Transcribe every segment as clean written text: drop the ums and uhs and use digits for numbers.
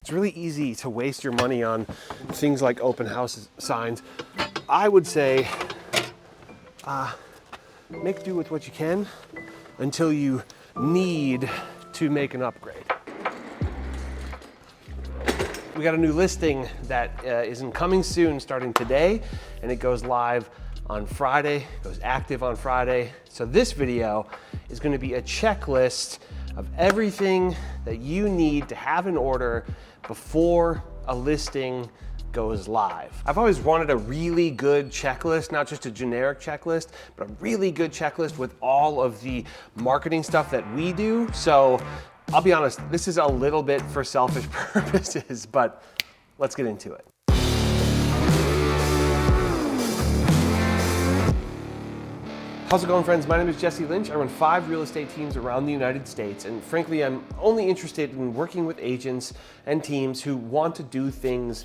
It's really easy to waste your money on things like open house signs. I would say make do with what you can until you need to make an upgrade. We got a new listing that is coming soon, starting today, and it goes live on Friday, goes active on Friday. So this video is going to be a checklist of everything that you need to have in order before a listing goes live. I've always wanted a really good checklist, not just a generic checklist, but a really good checklist with all of the marketing stuff that we do. So I'll be honest, this is a little bit for selfish purposes, but let's get into it. How's it going, friends? My name is Jesse Lynch. I run 5 real estate teams around the United States, and frankly, I'm only interested in working with agents and teams who want to do things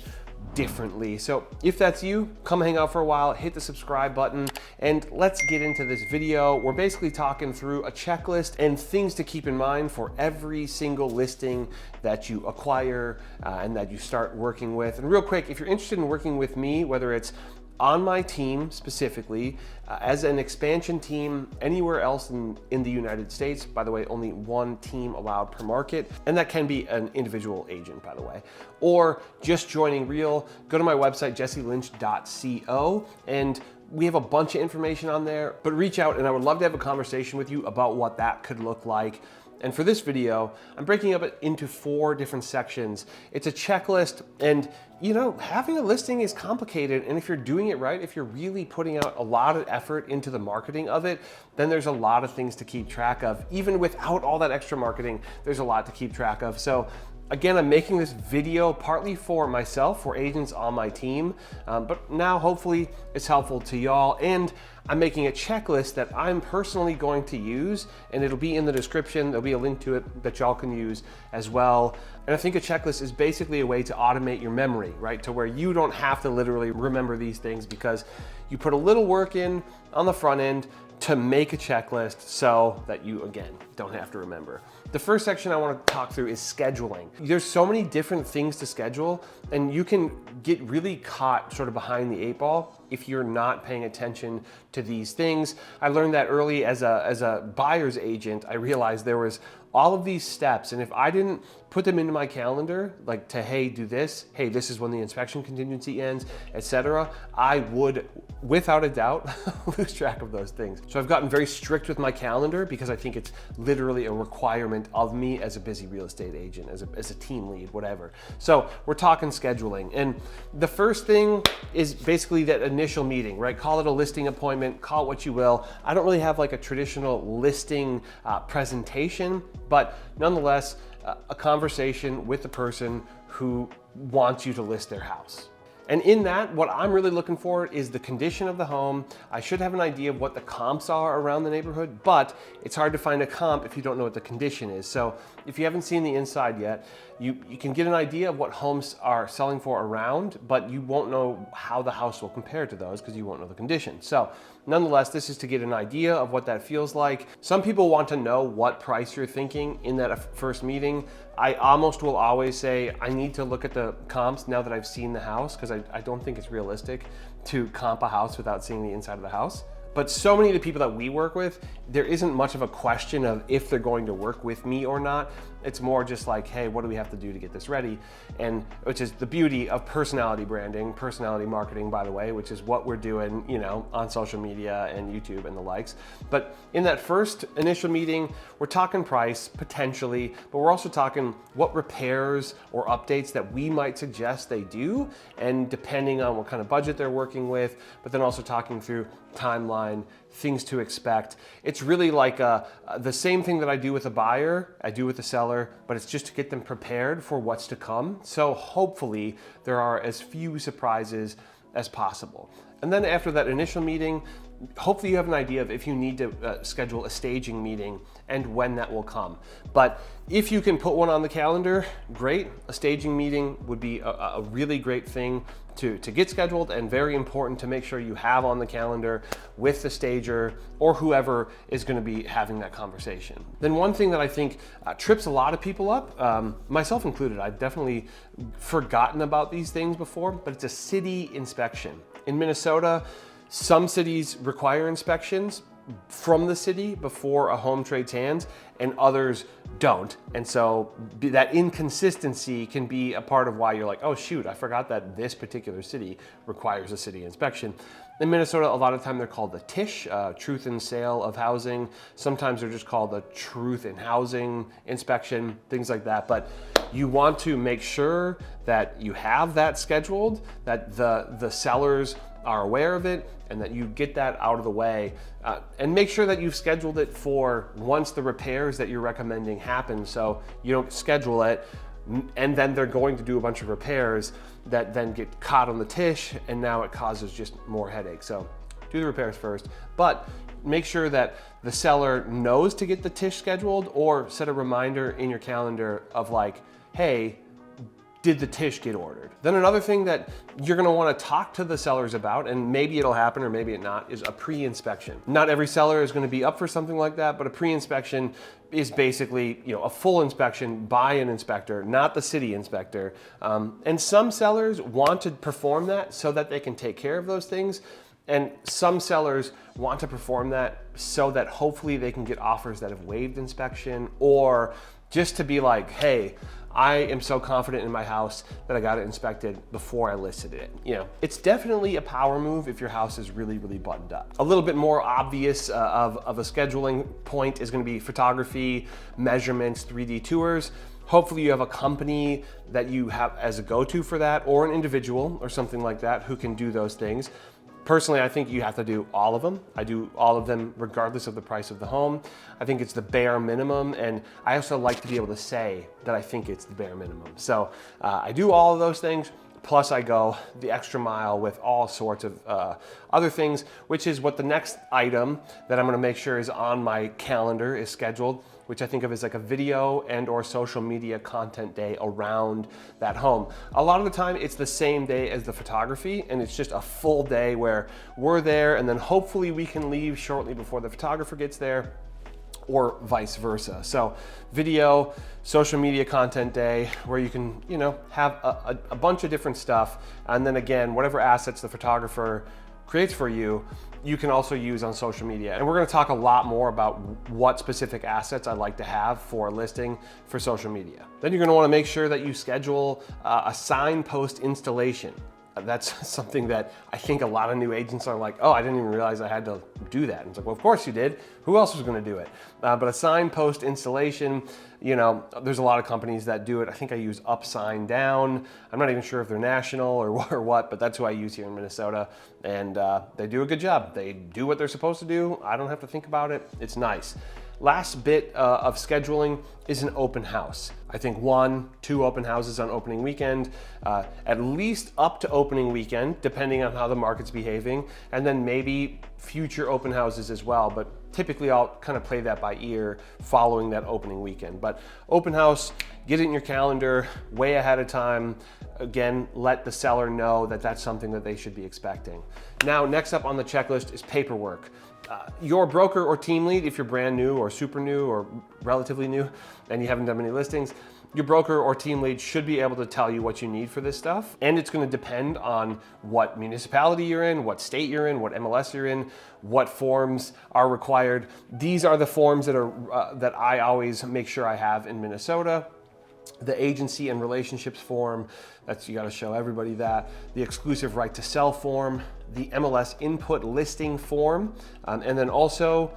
differently. So if that's you, come hang out for a while, hit the subscribe button, and let's get into this video. We're basically talking through a checklist and things to keep in mind for every single listing that you acquire and that you start working with. And real quick, if you're interested in working with me, whether it's on my team specifically, as an expansion team anywhere else in the United States, by the way, only 1 team allowed per market, and that can be an individual agent, by the way, or just joining Real, go to my website, jesselynch.co, and we have a bunch of information on there, but reach out and I would love to have a conversation with you about what that could look like. And for this video, I'm breaking it into 4 different sections. It's a checklist, and you know, having a listing is complicated, and if you're doing it right, if you're really putting out a lot of effort into the marketing of it, then there's a lot of things to keep track of. Even without all that extra marketing, there's a lot to keep track of. So again, I'm making this video partly for myself, for agents on my team, but now hopefully it's helpful to y'all. And I'm making a checklist that I'm personally going to use, and it'll be in the description. There'll be a link to it that y'all can use as well. And I think a checklist is basically a way to automate your memory, right? To where you don't have to literally remember these things because you put a little work in on the front end to make a checklist so that you, again, don't have to remember. The first section I want to talk through is scheduling. There's so many different things to schedule, and you can get really caught sort of behind the 8 ball if you're not paying attention to these things. I learned that early as a buyer's agent. I realized there was all of these steps, and if I didn't put them into my calendar, like to, hey, do this, hey, this is when the inspection contingency ends, etc., I would, without a doubt, lose track of those things. So I've gotten very strict with my calendar because I think it's literally a requirement of me as a busy real estate agent, as a team lead, whatever. So we're talking scheduling, and the first thing is basically that initial meeting, right? Call it a listing appointment, call it what you will. I don't really have like a traditional listing presentation, but nonetheless, a conversation with the person who wants you to list their house. And in that, what I'm really looking for is the condition of the home. I should have an idea of what the comps are around the neighborhood, but it's hard to find a comp if you don't know what the condition is. So if you haven't seen the inside yet, you can get an idea of what homes are selling for around, but you won't know how the house will compare to those because you won't know the condition. So nonetheless, this is to get an idea of what that feels like. Some people want to know what price you're thinking in that first meeting. I almost will always say, I need to look at the comps now that I've seen the house, because I don't think it's realistic to comp a house without seeing the inside of the house. But so many of the people that we work with, there isn't much of a question of if they're going to work with me or not. It's more just like, hey, what do we have to do to get this ready? And which is the beauty of personality branding, personality marketing, by the way, which is what we're doing, you know, on social media and YouTube and the likes. But in that first initial meeting, we're talking price potentially, but we're also talking what repairs or updates that we might suggest they do, and depending on what kind of budget they're working with, but then also talking through timeline, things to expect. It's really like the same thing that I do with a buyer, I do with a seller, but it's just to get them prepared for what's to come. So hopefully there are as few surprises as possible. And then after that initial meeting, hopefully you have an idea of if you need to schedule a staging meeting and when that will come. But if you can put one on the calendar, great. A staging meeting would be a really great thing to get scheduled, and very important to make sure you have on the calendar with the stager or whoever is going to be having that conversation. Then one thing that I think trips a lot of people up, myself included, I've definitely forgotten about these things before, but it's a city inspection. In Minnesota, some cities require inspections from the city before a home trades hands, and others don't. And so that inconsistency can be a part of why you're like, oh shoot, I forgot that this particular city requires a city inspection. In Minnesota, a lot of time they're called the TISH, Truth in Sale of Housing. Sometimes they're just called the Truth in Housing Inspection, things like that. But you want to make sure that you have that scheduled, that the sellers are aware of it, and that you get that out of the way, and make sure that you've scheduled it for once the repairs that you're recommending happen, so you don't schedule it and then they're going to do a bunch of repairs that then get caught on the TISH, and now it causes just more headaches. So do the repairs first, but make sure that the seller knows to get the TISH scheduled, or set a reminder in your calendar of like, hey, did the TISH get ordered? Then another thing that you're gonna wanna talk to the sellers about, and maybe it'll happen or maybe it not, is a pre-inspection. Not every seller is gonna be up for something like that, but a pre-inspection is basically, a full inspection by an inspector, not the city inspector. And some sellers want to perform that so that they can take care of those things. And some sellers want to perform that so that hopefully they can get offers that have waived inspection, or just to be like, hey, I am so confident in my house that I got it inspected before I listed it. It's definitely a power move if your house is really, really buttoned up. A little bit more obvious of a scheduling point is gonna be photography, measurements, 3D tours. Hopefully you have a company that you have as a go-to for that, or an individual or something like that who can do those things. Personally, I think you have to do all of them. I do all of them regardless of the price of the home. I think it's the bare minimum, and I also like to be able to say that I think it's the bare minimum. So I do all of those things, plus I go the extra mile with all sorts of other things, which is what the next item that I'm gonna make sure is on my calendar is scheduled, which I think of as like a video and or social media content day around that home. A lot of the time it's the same day as the photography, and it's just a full day where we're there, and then hopefully we can leave shortly before the photographer gets there, or vice versa. So video, social media content day, where you can, have a bunch of different stuff. And then again, whatever assets the photographer creates for you, you can also use on social media. And we're gonna talk a lot more about what specific assets I like to have for a listing for social media. Then you're gonna wanna make sure that you schedule a signpost installation. That's something that I think a lot of new agents are like, oh, I didn't even realize I had to do that. And it's like, well, of course you did. Who else was gonna do it? But a signpost installation, there's a lot of companies that do it. I think I use Up Sign Down. I'm not even sure if they're national or what, but that's who I use here in Minnesota. And they do a good job. They do what they're supposed to do. I don't have to think about it. It's nice. Last bit of scheduling is an open house. I think 1-2 open houses on opening weekend, at least up to opening weekend, depending on how the market's behaving, and then maybe future open houses as well. But typically I'll kind of play that by ear following that opening weekend. But open house, get it in your calendar way ahead of time. Again, let the seller know that that's something that they should be expecting. Now, next up on the checklist is paperwork. Your broker or team lead, if you're brand new or super new or relatively new and you haven't done many listings, your broker or team lead should be able to tell you what you need for this stuff. And it's gonna depend on what municipality you're in, what state you're in, what MLS you're in, what forms are required. These are the forms that I always make sure I have in Minnesota. The agency and relationships form, you gotta show everybody that. The exclusive right to sell form, the MLS input listing form, and then also,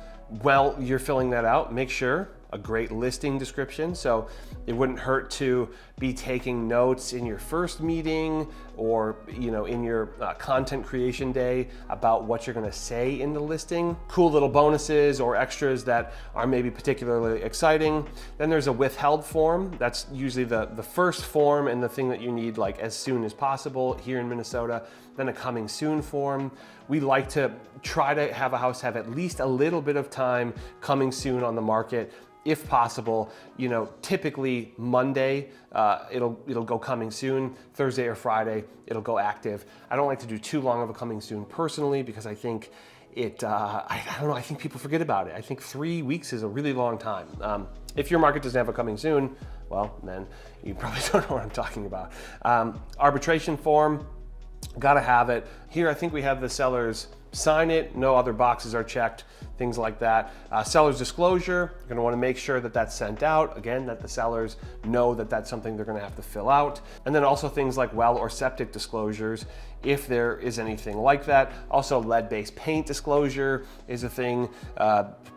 while you're filling that out, make sure a great listing description. So it wouldn't hurt to be taking notes in your first meeting or in your content creation day about what you're going to say in the listing. Cool little bonuses or extras that are maybe particularly exciting. Then there's a withheld form. That's usually the first form and the thing that you need like as soon as possible here in Minnesota. Then a coming soon form. We like to try to have a house have at least a little bit of time coming soon on the market. If possible, typically Monday, it'll go coming soon. Thursday or Friday, it'll go active. I don't like to do too long of a coming soon personally because I think I don't know, I think people forget about it. I think 3 weeks is a really long time. If your market doesn't have a coming soon, well, then you probably don't know what I'm talking about. Arbitration form, gotta have it. Here, I think we have the sellers sign it, no other boxes are checked, things like that. Seller's disclosure, you're gonna wanna make sure that that's sent out. Again, that the sellers know that that's something they're gonna have to fill out. And then also things like well or septic disclosures, if there is anything like that. Also lead-based paint disclosure is a thing.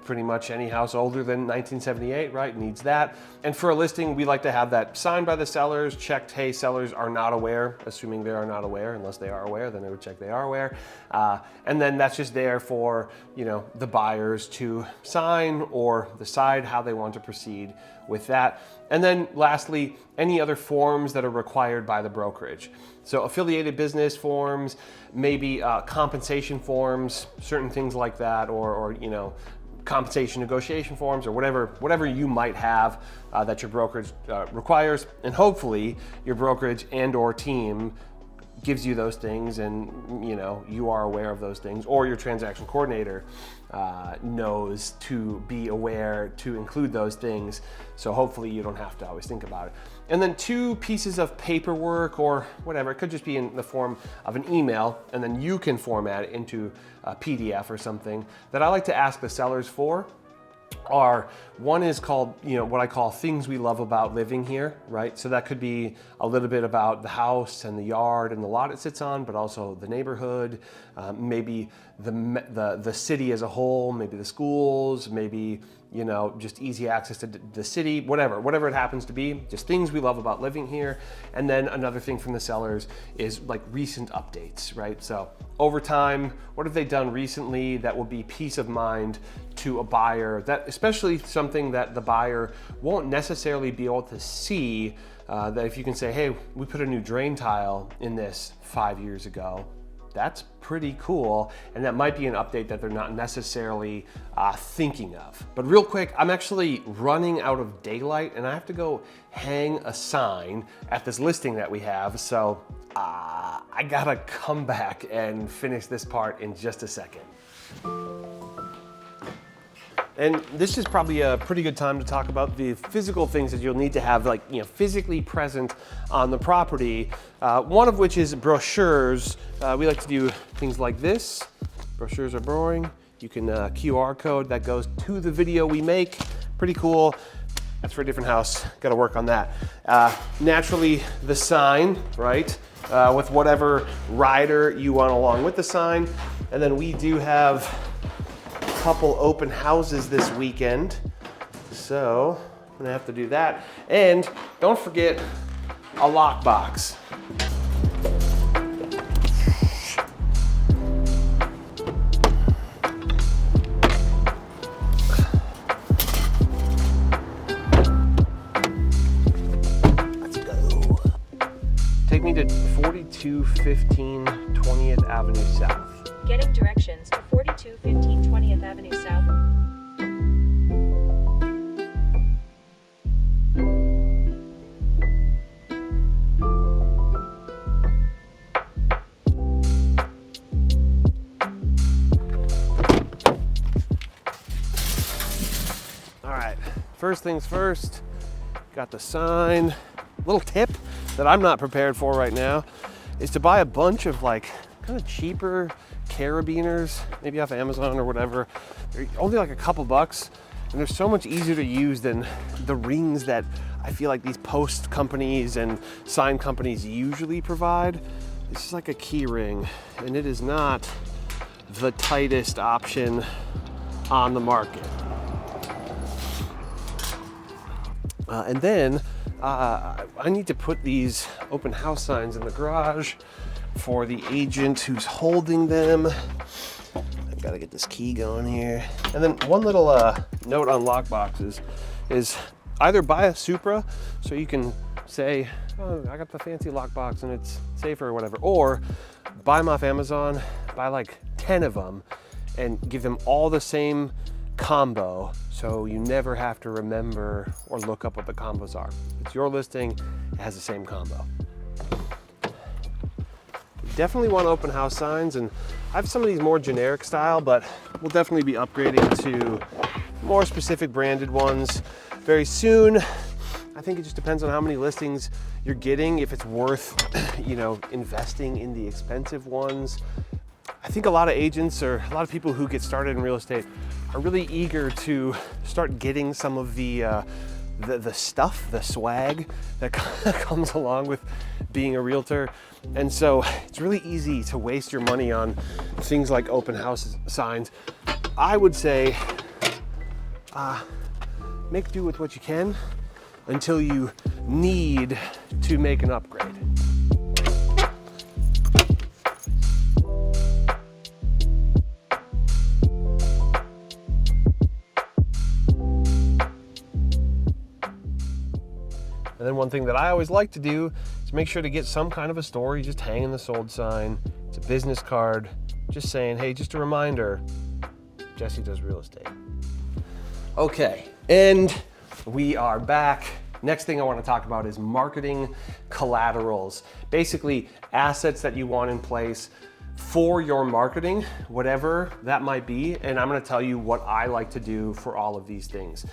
Pretty much any house older than 1978, right, needs that. And for a listing, we like to have that signed by the sellers, checked, hey, sellers are not aware, assuming they are not aware. Unless they are aware, then I would check they are aware. And then that's just there for, the buyers to sign or decide how they want to proceed with that. And then lastly, any other forms that are required by the brokerage. So affiliated business forms, maybe compensation forms, certain things like that, or compensation negotiation forms, or whatever you might have that your brokerage requires. And hopefully your brokerage and or team gives you those things, and you are aware of those things, or your transaction coordinator knows to be aware to include those things. So hopefully you don't have to always think about it. And then 2 pieces of paperwork or whatever, it could just be in the form of an email, and then you can format it into a PDF or something that I like to ask the sellers for. One is called, what I call things we love about living here, right? So that could be a little bit about the house and the yard and the lot it sits on, but also the neighborhood, maybe the city as a whole, maybe the schools, maybe, just easy access to the city, whatever it happens to be, just things we love about living here. And then another thing from the sellers is like recent updates, right? So over time, what have they done recently that will be peace of mind to a buyer, that especially something that the buyer won't necessarily be able to see, that if you can say, hey, we put a new drain tile in this 5 years ago, that's pretty cool. And that might be an update that they're not necessarily thinking of. But real quick, I'm actually running out of daylight and I have to go hang a sign at this listing that we have. So I gotta come back and finish this part in just a second. And this is probably a pretty good time to talk about the physical things that you'll need to have physically present on the property. One of which is brochures. We like to do things like this. Brochures are boring. You can QR code that goes to the video we make. Pretty cool. That's for a different house. Got to work on that. Naturally, the sign, right? With whatever rider you want along with the sign. And then we do have couple open houses this weekend, so I'm gonna have to do that. And don't forget a lockbox. Let's go. Take me to 4215 20th Avenue South. Getting directions to 4215 20th Avenue South. All right, first things first, got the sign. Little tip that I'm not prepared for right now is to buy a bunch of kind of cheaper carabiners, maybe off Amazon or whatever. They're only like a couple bucks, and they're so much easier to use than the rings that I feel like these post companies and sign companies usually provide. This is like a key ring, and it is not the tightest option on the market. And then I need to put these open house signs in the garage for the agent who's holding them. I've got to get this key going here. And then one little note on lock boxes is either buy a Supra so you can say, oh, I got the fancy lockbox and it's safer or whatever, or buy them off Amazon, buy like 10 of them and give them all the same combo so you never have to remember or look up what the combos are. It's your listing, it has the same combo. You definitely want open house signs, and I have some of these more generic style, but we'll definitely be upgrading to more specific branded ones very soon. I think it just depends on how many listings you're getting, if it's worth, investing in the expensive ones. I think a lot of agents or a lot of people who get started in real estate are really eager to start getting some of the stuff, the swag that comes along with being a realtor. And so it's really easy to waste your money on things like open house signs. I would say make do with what you can until you need to make an upgrade. And then one thing that I always like to do is make sure to get some kind of a story, just hang in the sold sign. It's a business card, just saying, hey, just a reminder, Jesse does real estate. Okay, and we are back. Next thing I want to talk about is marketing collaterals. Basically, assets that you want in place for your marketing, whatever that might be. And I'm going to tell you what I like to do for all of these things.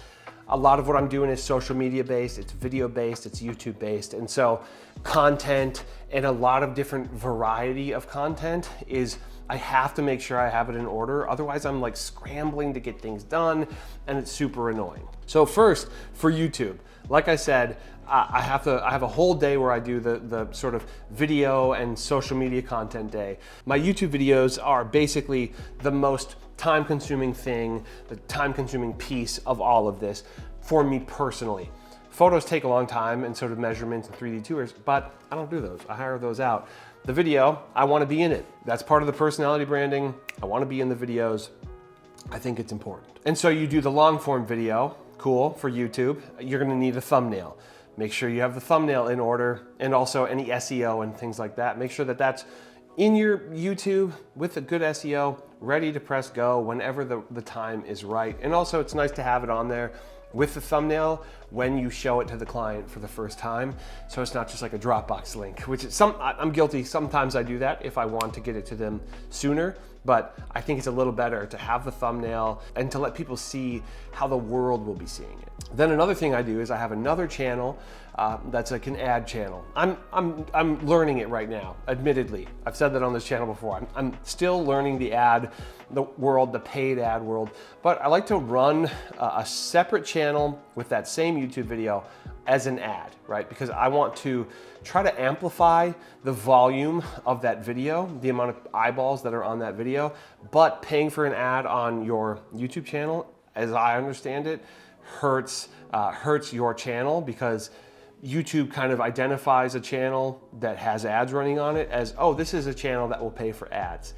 A lot of what I'm doing is social media based, it's video based, it's YouTube based. And so content and a lot of different variety of content is, I have to make sure I have it in order. Otherwise I'm like scrambling to get things done and it's super annoying. So first, for YouTube, like I said, I have a whole day where I do the sort of video and social media content day. My YouTube videos are basically the most time-consuming thing, the time-consuming piece of all of this for me personally. Photos take a long time, and so do measurements and 3D tours, but I don't do those. I hire those out. The video, I want to be in it. That's part of the personality branding. I want to be in the videos. I think it's important. And so you do the long form video, cool, for YouTube. You're going to need a thumbnail. Make sure you have the thumbnail in order, and also any SEO and things like that. Make sure that that's in your YouTube with a good SEO, ready to press go whenever the time is right. And also it's nice to have it on there with the thumbnail when you show it to the client for the first time. So it's not just like a Dropbox link, which is I'm guilty. Sometimes I do that if I want to get it to them sooner, but I think it's a little better to have the thumbnail and to let people see how the world will be seeing it. Then another thing I do is I have another channel that's like an ad channel. I'm learning it right now, admittedly. I've said that on this channel before. I'm still learning the world, the paid ad world, but I like to run a separate channel with that same YouTube video as an ad, right? Because I want to try to amplify the volume of that video, the amount of eyeballs that are on that video, but paying for an ad on your YouTube channel, as I understand it, hurts your channel, because YouTube kind of identifies a channel that has ads running on it as, oh, this is a channel that will pay for ads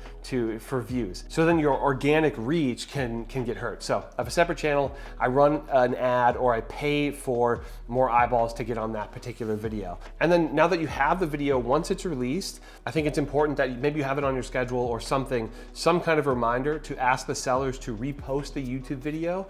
for views. So then your organic reach can get hurt. So I have a separate channel, I run an ad, or I pay for more eyeballs to get on that particular video. And then now that you have the video, once it's released, I think it's important that maybe you have it on your schedule or something, some kind of reminder to ask the sellers to repost the YouTube video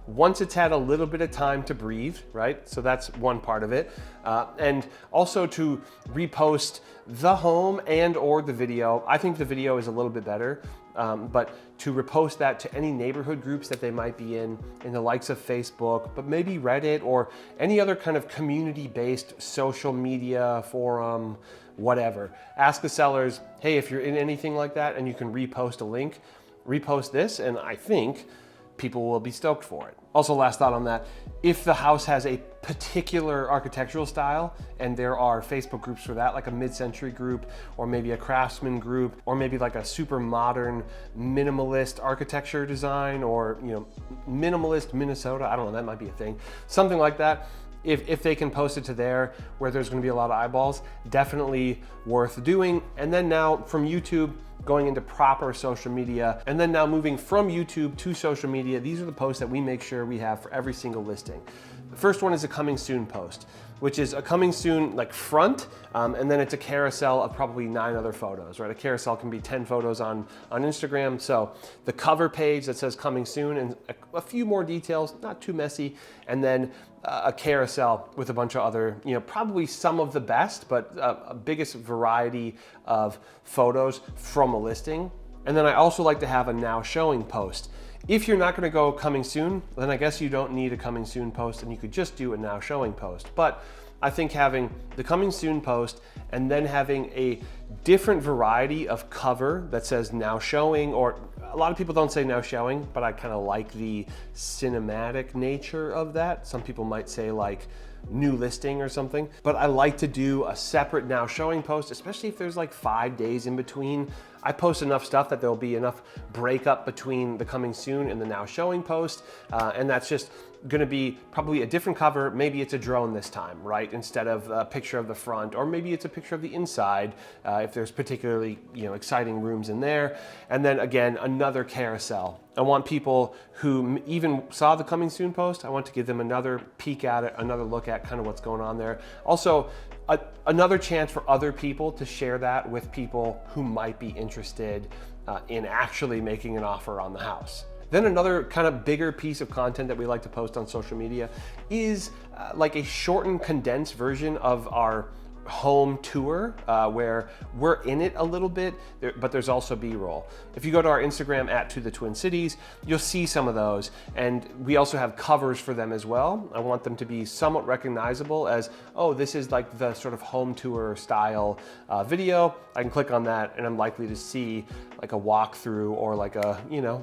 once it's had a little bit of time to breathe, right? So that's one part of it. And also to repost the home and or the video. I think the video is a little bit better, but to repost that to any neighborhood groups that they might be in the likes of Facebook, but maybe Reddit or any other kind of community-based social media forum, whatever. Ask the sellers, hey, if you're in anything like that and you can repost a link, repost this, and I think people will be stoked for it. Also, last thought on that, if the house has a particular architectural style, and there are Facebook groups for that, like a mid-century group, or maybe a craftsman group, or maybe like a super modern minimalist architecture design, or minimalist Minnesota, I don't know, that might be a thing, something like that. If they can post it to there where there's going to be a lot of eyeballs, definitely worth doing. And then now from YouTube, going into proper social media, and then now moving from YouTube to social media, these are the posts that we make sure we have for every single listing. The first one is a coming soon post, which is a coming soon like front, and then it's a carousel of probably 9 other photos, right? A carousel can be 10 photos on Instagram. So the cover page that says coming soon and a few more details, not too messy, and then a carousel with a bunch of other, probably some of the best, but a biggest variety of photos from a listing. And then I also like to have a now showing post. If you're not gonna go coming soon, then I guess you don't need a coming soon post and you could just do a now showing post. But I think having the coming soon post and then having a different variety of cover that says now showing, or a lot of people don't say now showing, but I kind of like the cinematic nature of that. Some people might say like new listing or something, but I like to do a separate now showing post, especially if there's like 5 days in between. I post enough stuff that there'll be enough breakup between the coming soon and the now showing post, and that's just gonna be probably a different cover. Maybe it's a drone this time, right? Instead of a picture of the front, or maybe it's a picture of the inside, if there's particularly exciting rooms in there. And then again, another carousel. I want people who even saw the coming soon post, I want to give them another peek at it, another look at kind of what's going on there. Also, another chance for other people to share that with people who might be interested in actually making an offer on the house. Then another kind of bigger piece of content that we like to post on social media is like a shortened, condensed version of our home tour where we're in it a little bit, but there's also B-roll. If you go to our Instagram @ToTheTwinCities, you'll see some of those, and we also have covers for them as well. I want them to be somewhat recognizable as, oh, this is like the sort of home tour style video. I can click on that and I'm likely to see like a walkthrough or like a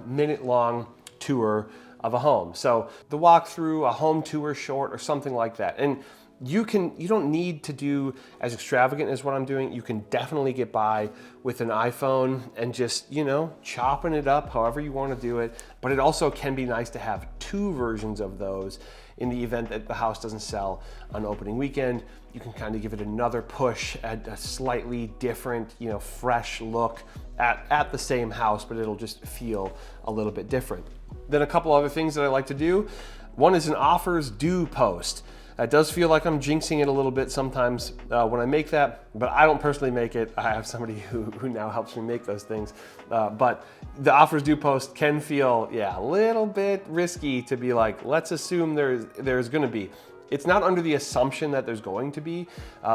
minute-long tour of a home. So the walkthrough, a home tour short, or something like that. And you don't need to do as extravagant as what I'm doing. You can definitely get by with an iPhone and just, chopping it up however you want to do it. But it also can be nice to have 2 versions of those in the event that the house doesn't sell on opening weekend. You can kind of give it another push at a slightly different, fresh look at the same house, but it'll just feel a little bit different. Then a couple other things that I like to do. One is an offers due post. It does feel like I'm jinxing it a little bit sometimes when I make that, but I don't personally make it. I have somebody who now helps me make those things. But the offers due post can feel, a little bit risky to be like, let's assume there's gonna be. It's not under the assumption that there's going to be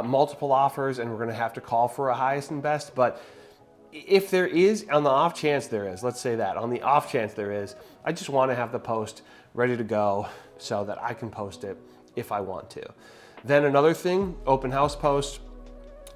multiple offers and we're gonna have to call for a highest and best, but if there is, on the off chance there is, let's say that, on the off chance there is, I just wanna have the post ready to go so that I can post it if I want to. Then another thing, open house posts.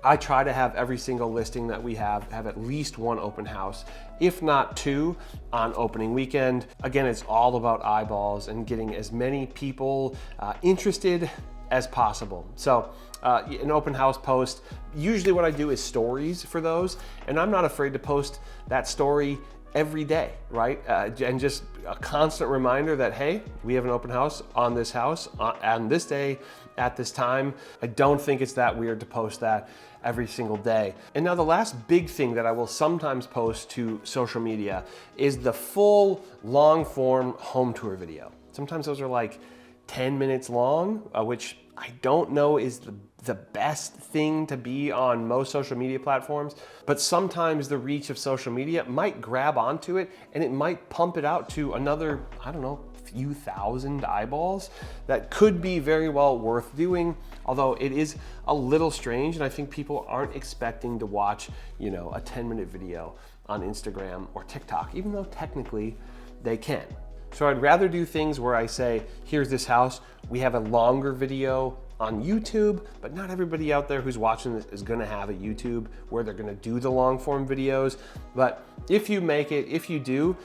I try to have every single listing that we have at least 1 open house, if not 2 on opening weekend. Again, it's all about eyeballs and getting as many people interested as possible. So an open house post, usually what I do is stories for those, and I'm not afraid to post that story every day, right? And just a constant reminder that, hey, we have an open house on this house on this day at this time. I don't think it's that weird to post that every single day. And now the last big thing that I will sometimes post to social media is the full long form home tour video. Sometimes those are like 10 minutes long, which I don't know is the best thing to be on most social media platforms, but sometimes the reach of social media might grab onto it and it might pump it out to another, I don't know, few thousand eyeballs. That could be very well worth doing, although it is a little strange and I think people aren't expecting to watch, a 10-minute video on Instagram or TikTok, even though technically they can. So I'd rather do things where I say, here's this house, we have a longer video on YouTube, but not everybody out there who's watching this is gonna have a YouTube where they're gonna do the long form videos. But if you make it, if you do,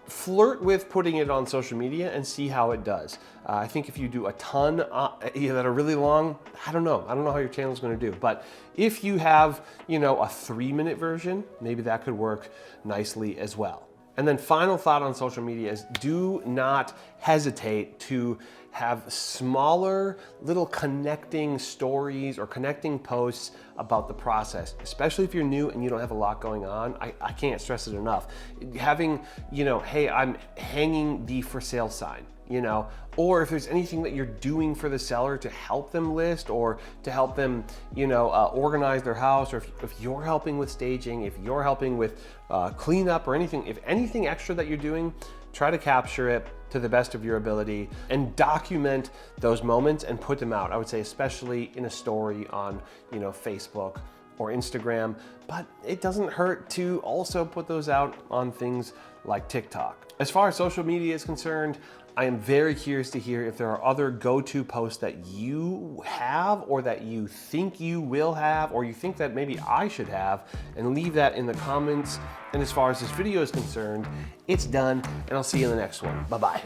flirt with putting it on social media and see how it does. I think if you do a ton that are really long, I don't know how your channel is going to do. But if you have, a 3-minute version, maybe that could work nicely as well. And then final thought on social media is do not hesitate to have smaller little connecting stories or connecting posts about the process, especially if you're new and you don't have a lot going on. I can't stress it enough. Having, hey, I'm hanging the for sale sign, or if there's anything that you're doing for the seller to help them list or to help them, organize their house, or if you're helping with staging, if you're helping with cleanup or anything, if anything extra that you're doing, try to capture it to the best of your ability and document those moments and put them out. I would say especially in a story on, Facebook or Instagram, but it doesn't hurt to also put those out on things like TikTok. As far as social media is concerned, I am very curious to hear if there are other go-to posts that you have or that you think you will have or you think that maybe I should have, and leave that in the comments. And as far as this video is concerned, it's done, and I'll see you in the next one. Bye-bye.